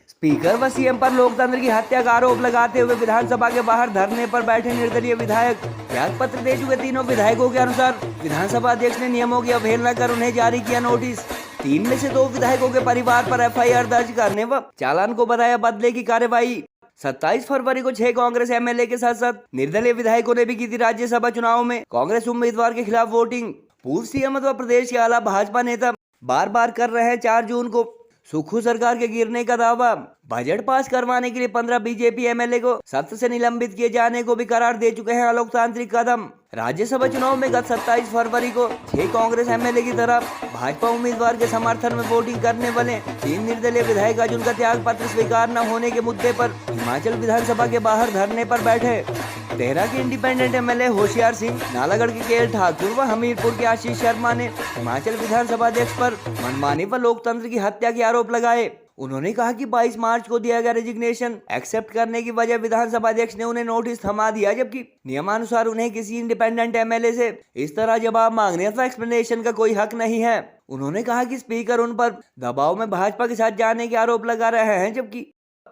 Speaker व CM पर लोकतंत्र की हत्या का आरोप लगाते हुए विधानसभा के बाहर धरने पर बैठे निर्दलीय विधायक। त्याग पत्र दे चुके तीनों विधायकों के अनुसार विधानसभा अध्यक्ष ने नियमों की अवहेलना कर उन्हें जारी किया नोटिस। 3 में से 2 विधायकों के परिवार पर एफआईआर दर्ज करने व चालान को बताया बदले की कार्रवाई। 27 फरवरी को 6 कांग्रेस एमएलए के साथ साथ निर्दलीय विधायकों ने भी की थी राज्यसभा चुनाव में कांग्रेस उम्मीदवार के खिलाफ वोटिंग। पूर्व सीएम व प्रदेश के आला भाजपा नेता बार बार कर रहे हैं 4 जून को सुक्खू सरकार के गिरने का दावा। बजट पास करवाने के लिए 15 बीजेपी एमएलए को सत्ता से निलंबित किए जाने को भी करार दे चुके हैं अलोकतांत्रिक कदम। राज्यसभा चुनाव में गत 27 फरवरी को 6 कांग्रेस एमएलए की तरफ भाजपा उम्मीदवार के समर्थन में वोटिंग करने वाले 3 निर्दलीय विधायक आज उनका त्याग पत्र स्वीकार न होने के मुद्दे पर हिमाचल विधानसभा के बाहर धरने पर बैठे। देहरा के इंडिपेंडेंट एमएलए होशियार सिंह, नालागढ़ के केएल ठाकुर व हमीरपुर के आशीष शर्मा ने हिमाचल विधानसभा अध्यक्ष पर मनमानी व लोकतंत्र की हत्या के आरोप लगाए। उन्होंने कहा कि 22 मार्च को दिया गया रेजिग्नेशन एक्सेप्ट करने की वजह विधानसभा अध्यक्ष ने उन्हें नोटिस थमा दिया, जबकि नियमानुसार उन्हें किसी इंडिपेंडेंट एमएलए से इस तरह जवाब मांगने अथवा एक्सप्लेनेशन का कोई हक नहीं है। उन्होंने कहा कि स्पीकर उन पर दबाव में भाजपा के साथ जाने के आरोप लगा रहे हैं, जबकि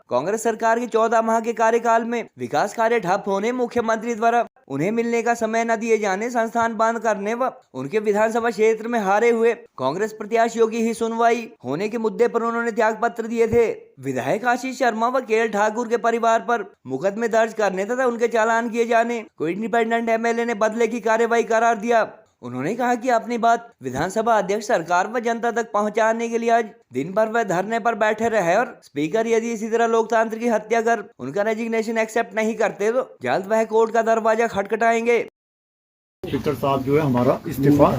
कांग्रेस सरकार के 14 माह के कार्यकाल में विकास कार्य ठप होने, मुख्यमंत्री द्वारा उन्हें मिलने का समय न दिए जाने, संस्थान बंद करने व उनके विधानसभा क्षेत्र में हारे हुए कांग्रेस प्रत्याशियों की ही सुनवाई होने के मुद्दे पर उन्होंने त्याग पत्र दिए थे। विधायक आशीष शर्मा व केएल ठाकुर के परिवार पर मुकदमे दर्ज करने तथा उनके चालान किए जाने को इंडिपेंडेंट एमएलए ने बदले की कार्रवाई करार दिया। उन्होंने कहा कि अपनी बात विधानसभा अध्यक्ष, सरकार व जनता तक पहुंचाने के लिए आज दिन भर वह धरने पर बैठे रहे और स्पीकर यदि इसी तरह लोकतंत्र की हत्या कर उनका रेजिग्नेशन एक्सेप्ट नहीं करते तो जल्द वह कोर्ट का दरवाजा खटखटाएंगे। स्पीकर साहब जो है हमारा इस्तीफा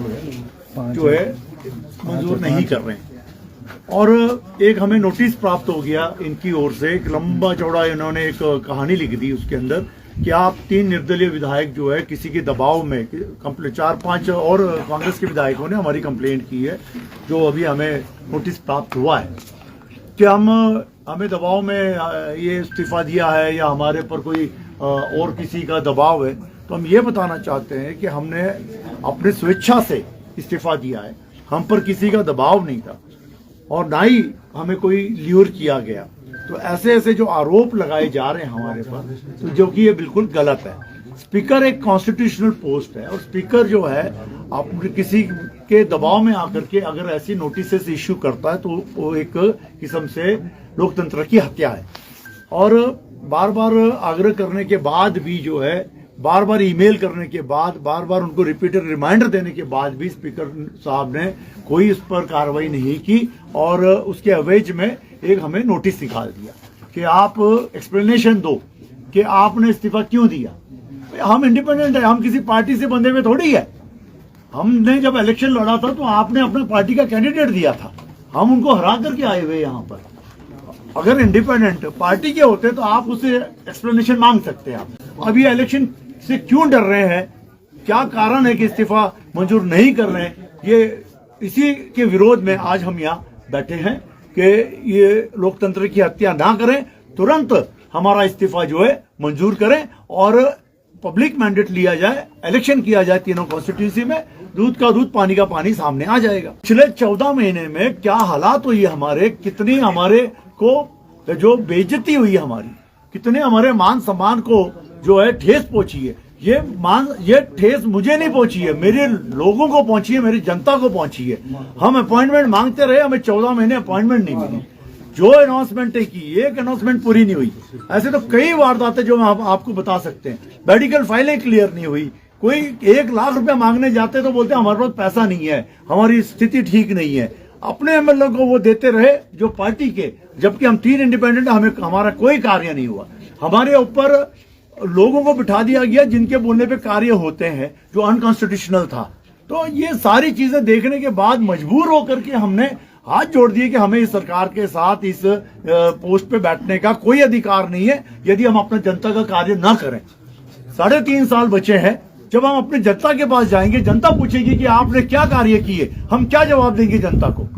जो है मंजूर नहीं कर रहे हैं और एक हमें नोटिस प्राप्त हो गया इनकी ओर से। एक लंबा चौड़ा इन्होंने एक कहानी लिख दी उसके अंदर कि आप 3 निर्दलीय विधायक जो है किसी के दबाव में 4-5 और कांग्रेस के विधायकों ने हमारी कंप्लेंट की है, जो अभी हमें नोटिस प्राप्त हुआ है कि हमें दबाव में ये इस्तीफा दिया है या हमारे पर कोई और किसी का दबाव है। तो हम ये बताना चाहते हैं कि हमने अपनी स्वेच्छा से इस्तीफा दिया है, हम पर किसी का दबाव नहीं था और ना ही हमें कोई ल्यूर किया गया। तो ऐसे जो आरोप लगाए जा रहे हैं हमारे पर, तो जो कि ये बिल्कुल गलत है। स्पीकर एक कॉन्स्टिट्यूशनल पोस्ट है और स्पीकर जो है अपने किसी के दबाव में आकर के अगर ऐसी नोटिस इश्यू करता है तो वो एक किस्म से लोकतंत्र की हत्या है। और बार बार आग्रह करने के बाद भी जो है, बार बार ईमेल करने के बाद, बार बार उनको रिपीटेड रिमाइंडर देने के बाद भी स्पीकर साहब ने कोई इस पर कार्रवाई नहीं की और उसके अवेज में एक हमें नोटिस निकाल दिया कि आप एक्सप्लेनेशन दो कि आपने इस्तीफा क्यों दिया। हम इंडिपेंडेंट है, हम किसी पार्टी से बंधे हुए थोड़ी है। हमने जब इलेक्शन लड़ा था तो आपने अपने पार्टी का कैंडिडेट दिया था, हम उनको हरा करके आए हुए यहाँ पर। अगर इंडिपेंडेंट पार्टी के होते तो आप उससे एक्सप्लेनेशन मांग सकते हैं। आप अभी इलेक्शन से क्यों डर रहे हैं, क्या कारण है कि इस्तीफा मंजूर नहीं कर रहे हैं, ये इसी के विरोध में आज हम यहाँ बैठे हैं कि ये लोकतंत्र की हत्या ना करें, तुरंत हमारा इस्तीफा जो है मंजूर करें और पब्लिक मैंडेट लिया जाए, इलेक्शन किया जाए तीनों कॉन्स्टिट्यूंसी में, दूध का दूध पानी का पानी सामने आ जाएगा। पिछले 14 महीने में क्या हालात हुई हमारे, कितनी हमारे को जो बेइज्जती हुई हमारी, कितने हमारे मान सम्मान को जो है ठेस पहुंची है। ये ठेस मुझे नहीं पहुंची है, मेरे लोगों को पहुंची है, मेरी जनता को पहुंची है। हम अपॉइंटमेंट मांगते रहे, हमें 14 महीने अपॉइंटमेंट नहीं मिली। जो अनाउंसमेंट की, एक अनाउंसमेंट पूरी नहीं हुई। ऐसे तो कई वारदातें जो हम आपको बता सकते हैं। मेडिकल फाइलें क्लियर नहीं हुई, कोई 1 लाख रुपया मांगने जाते तो बोलते हमारे पास पैसा नहीं है, हमारी स्थिति ठीक नहीं है। अपने एमएलए को वो देते रहे जो पार्टी के, जबकि हम 3 इंडिपेंडेंट, हमें हमारा कोई कार्य नहीं हुआ। हमारे ऊपर लोगों को बिठा दिया गया जिनके बोलने पे कार्य होते हैं, जो अनकॉन्स्टिट्यूशनल था। तो ये सारी चीजें देखने के बाद मजबूर होकर के हमने हाथ जोड़ दिए कि हमें इस सरकार के साथ इस पोस्ट पे बैठने का कोई अधिकार नहीं है यदि हम अपने जनता का कार्य ना करें। 3.5 साल बचे हैं, जब हम अपनी जनता के पास जाएंगे, जनता पूछेगी कि आपने क्या कार्य किए, हम क्या जवाब देंगे जनता को?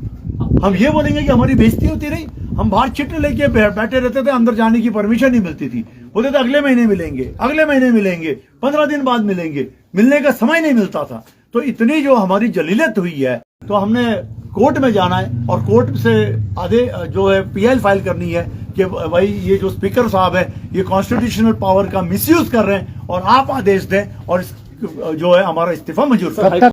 हम ये बोलेंगे कि हमारी बेइज्जती होती रही, हम बाहर चिट्ठी लेके बैठे रहते थे, अंदर जाने की परमिशन नहीं मिलती थी, बोलते थे अगले महीने मिलेंगे, अगले महीने मिलेंगे, 15 दिन बाद मिलेंगे, मिलने का समय नहीं मिलता था। तो इतनी जो हमारी जलीलत हुई है, तो हमने कोर्ट में जाना है और कोर्ट से आधे जो है पीएल फाइल करनी है कि कि भाई ये जो स्पीकर साहब है ये कॉन्स्टिट्यूशनल पावर का मिसयूज कर रहे हैं और आप आदेश दें और जो है हमारा इस्तीफा मंजूर करें।